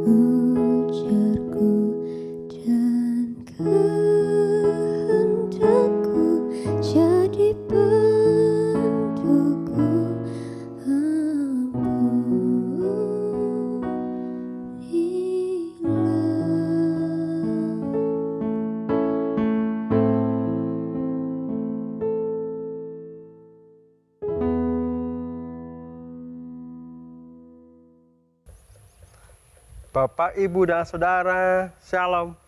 ujarku dan kehendakku jadi bentukku. Bapak, Ibu, dan Saudara, Shalom.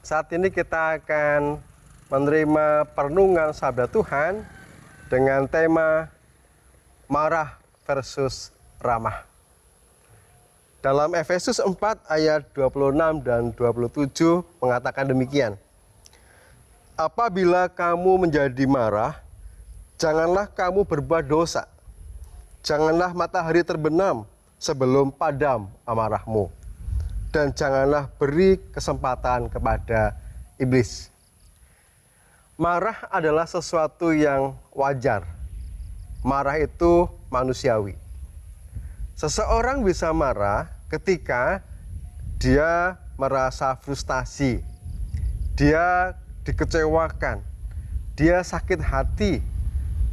Saat ini kita akan menerima perenungan Sabda Tuhan dengan tema marah versus ramah. Dalam Efesus 4 ayat 26 dan 27 mengatakan demikian. Apabila kamu menjadi marah, janganlah kamu berbuat dosa. Janganlah matahari terbenam sebelum padam amarahmu. Dan janganlah beri kesempatan kepada iblis. Marah adalah sesuatu yang wajar. Marah itu manusiawi. Seseorang bisa marah ketika dia merasa frustasi, dia dikecewakan, dia sakit hati,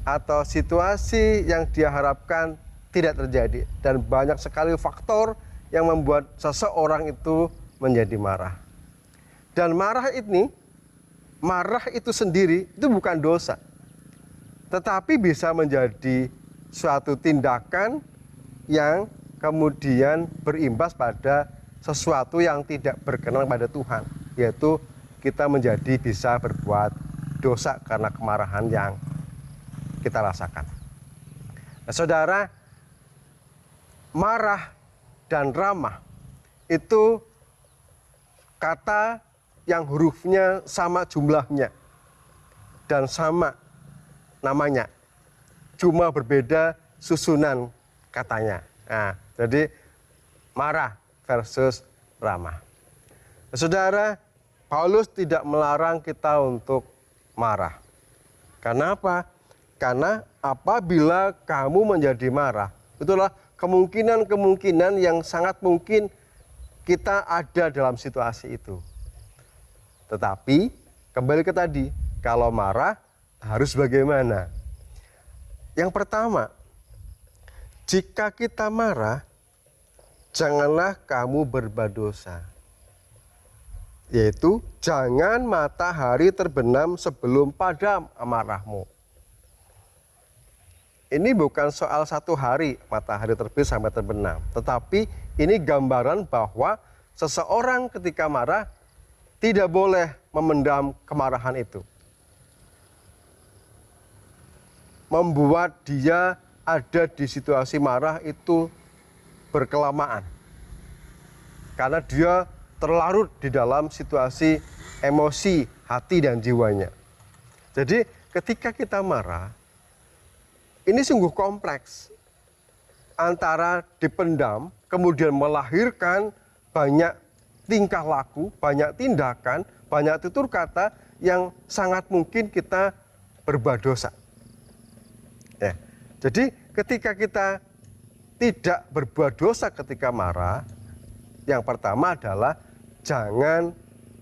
atau situasi yang dia harapkan tidak terjadi. Dan banyak sekali faktor yang membuat seseorang itu menjadi marah. Dan marah itu sendiri itu bukan dosa, tetapi bisa menjadi suatu tindakan yang kemudian berimbas pada sesuatu yang tidak berkenan pada Tuhan, yaitu kita menjadi bisa berbuat dosa karena kemarahan yang kita rasakan. Nah, saudara, marah dan ramah itu kata yang hurufnya sama jumlahnya dan sama namanya, cuma berbeda susunan katanya. Nah, jadi marah versus ramah. Nah, saudara, Paulus tidak melarang kita untuk marah. Karena apa? Karena apabila kamu menjadi marah, itulah kemungkinan-kemungkinan yang sangat mungkin kita ada dalam situasi itu. Tetapi kembali ke tadi, kalau marah harus bagaimana? Yang pertama, jika kita marah, janganlah kamu berbuat dosa. Yaitu jangan matahari terbenam sebelum padam amarahmu. Ini bukan soal satu hari matahari terbit sampai terbenam, tetapi ini gambaran bahwa seseorang ketika marah tidak boleh memendam kemarahan itu. Membuat dia ada di situasi marah itu berkelamaan. Karena dia terlarut di dalam situasi emosi, hati, dan jiwanya. Jadi ketika kita marah, ini sungguh kompleks. Antara dipendam, kemudian melahirkan banyak tingkah laku, banyak tindakan, banyak tutur kata yang sangat mungkin kita berbuat dosa. Ya. Jadi ketika kita tidak berbuat dosa ketika marah, yang pertama adalah jangan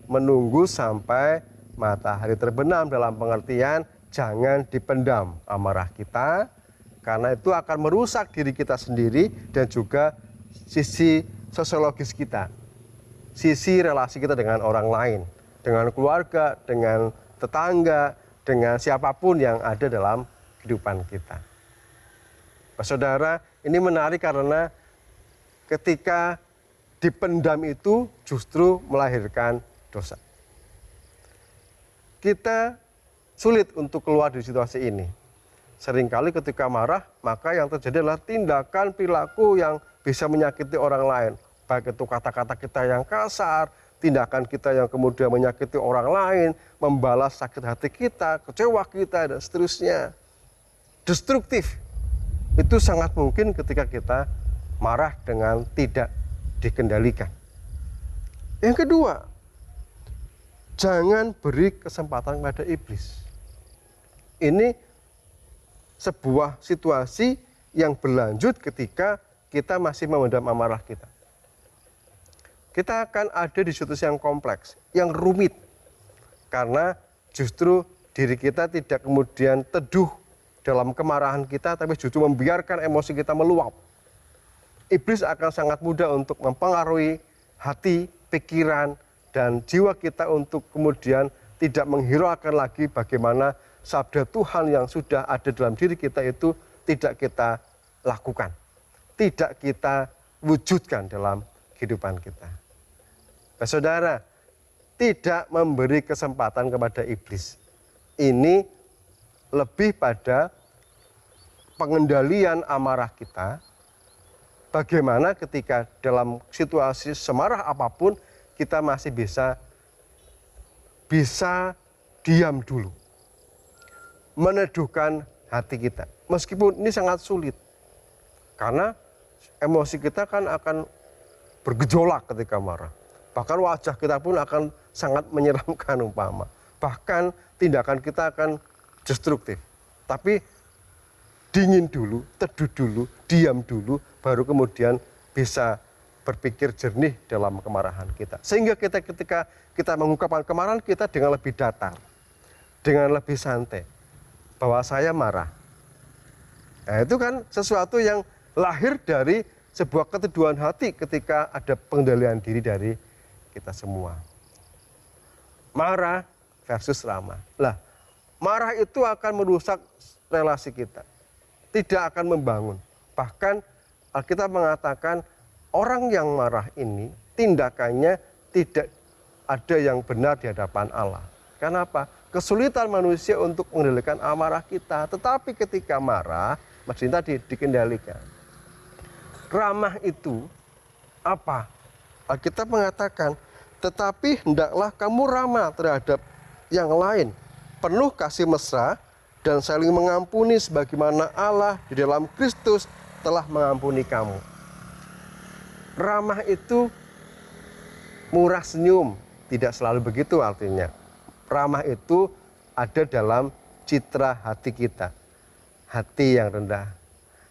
menunggu sampai matahari terbenam, dalam pengertian jangan dipendam amarah kita, karena itu akan merusak diri kita sendiri dan juga sisi sosiologis kita, sisi relasi kita dengan orang lain, dengan keluarga, dengan tetangga, dengan siapapun yang ada dalam kehidupan kita. Saudara, ini menarik karena ketika dipendam itu justru melahirkan dosa. Kita sulit untuk keluar dari situasi ini. Seringkali ketika marah, maka yang terjadi adalah tindakan perilaku yang bisa menyakiti orang lain. Baik itu kata-kata kita yang kasar, tindakan kita yang kemudian menyakiti orang lain, membalas sakit hati kita, kecewa kita, dan seterusnya. Destruktif. Itu sangat mungkin ketika kita marah dengan tidak dikendalikan. Yang kedua, jangan beri kesempatan kepada iblis. Ini sebuah situasi yang berlanjut ketika kita masih memendam amarah kita. kita akan ada di situasi yang kompleks, yang rumit. Karena justru diri kita tidak kemudian teduh dalam kemarahan kita, tapi justru membiarkan emosi kita meluap. Iblis akan sangat mudah untuk mempengaruhi hati, pikiran, dan jiwa kita untuk kemudian tidak menghiraukan lagi bagaimana sabda Tuhan yang sudah ada dalam diri kita itu tidak kita lakukan, tidak kita wujudkan dalam kehidupan kita. Nah, saudara, tidak memberi kesempatan kepada iblis. Ini lebih pada pengendalian amarah kita. Bagaimana ketika dalam situasi semarah apapun kita masih bisa diam dulu. Meneduhkan hati kita. Meskipun ini sangat sulit. Karena emosi kita kan akan bergejolak ketika marah. Bahkan wajah kita pun akan sangat menyeramkan umpama. Bahkan tindakan kita akan destruktif. Tapi dingin dulu, teduh dulu, diam dulu, baru kemudian bisa berpikir jernih dalam kemarahan kita. Sehingga ketika kita mengungkapkan kemarahan kita dengan lebih datar, dengan lebih santai. Bahwa saya marah. Nah, itu kan sesuatu yang lahir dari sebuah keteduhan hati ketika ada pengendalian diri dari kita semua. Marah versus ramah. Lah, marah itu akan merusak relasi kita. Tidak akan membangun. Bahkan Alkitab mengatakan orang yang marah ini tindakannya tidak ada yang benar di hadapan Allah. Kenapa? Kesulitan manusia untuk mengendalikan amarah kita. Tetapi ketika marah, mesti tadi dikendalikan. Ramah itu apa? Alkitab mengatakan, tetapi hendaklah kamu ramah terhadap yang lain. Penuh kasih mesra dan saling mengampuni sebagaimana Allah di dalam Kristus telah mengampuni kamu. Ramah itu murah senyum, tidak selalu begitu artinya. Ramah itu ada dalam citra hati kita. Hati yang rendah,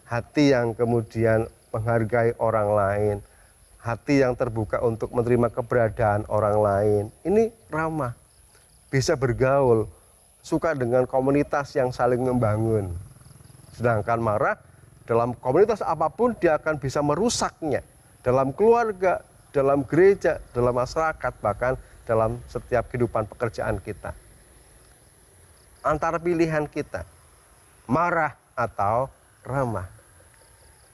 hati yang kemudian menghargai orang lain, hati yang terbuka untuk menerima keberadaan orang lain. Ini ramah, bisa bergaul, suka dengan komunitas yang saling membangun. Sedangkan marah, dalam komunitas apapun dia akan bisa merusaknya. Dalam keluarga, dalam gereja, dalam masyarakat, bahkan dalam setiap kehidupan pekerjaan kita. Antara pilihan kita, marah atau ramah.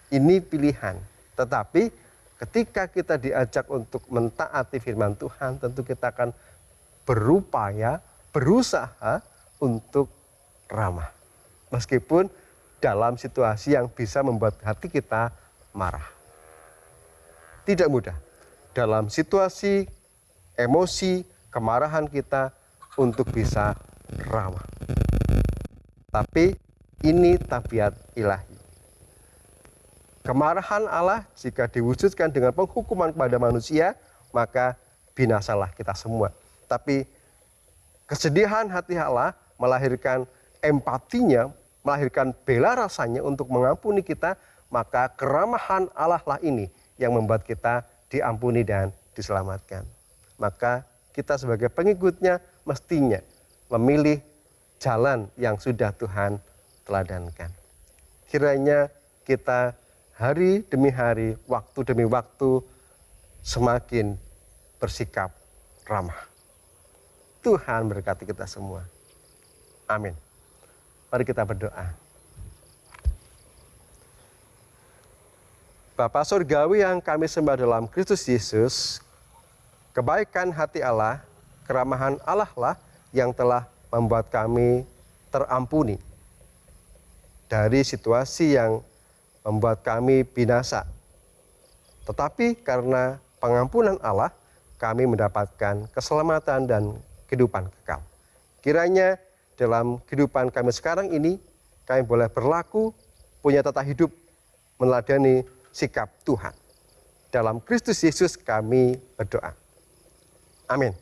Ini pilihan. Tetapi ketika kita diajak untuk mentaati firman Tuhan, tentu kita akan berupaya, berusaha untuk ramah. Meskipun dalam situasi yang bisa membuat hati kita marah. Tidak mudah. Dalam situasi, emosi, kemarahan kita untuk bisa ramah. Tapi ini tabiat ilahi. Kemarahan Allah jika diwujudkan dengan penghukuman kepada manusia, maka binasalah kita semua. Tapi kesedihan hati Allah melahirkan empatinya, melahirkan bela rasanya untuk mengampuni kita, maka keramahan Allah lah ini yang membuat kita diampuni dan diselamatkan. Maka kita sebagai pengikutnya mestinya memilih jalan yang sudah Tuhan teladankan. Kiranya kita hari demi hari, waktu demi waktu semakin bersikap ramah. Tuhan berkati kita semua. Amin. Mari kita berdoa. Bapa Surgawi yang kami sembah dalam Kristus Yesus, kebaikan hati Allah, keramahan Allah lah yang telah membuat kami terampuni dari situasi yang membuat kami binasa. Tetapi karena pengampunan Allah, kami mendapatkan keselamatan dan kehidupan kekal. Kiranya dalam kehidupan kami sekarang ini, kami boleh berlaku, punya tata hidup, meneladani sikap Tuhan. Dalam Kristus Yesus kami berdoa. Amin.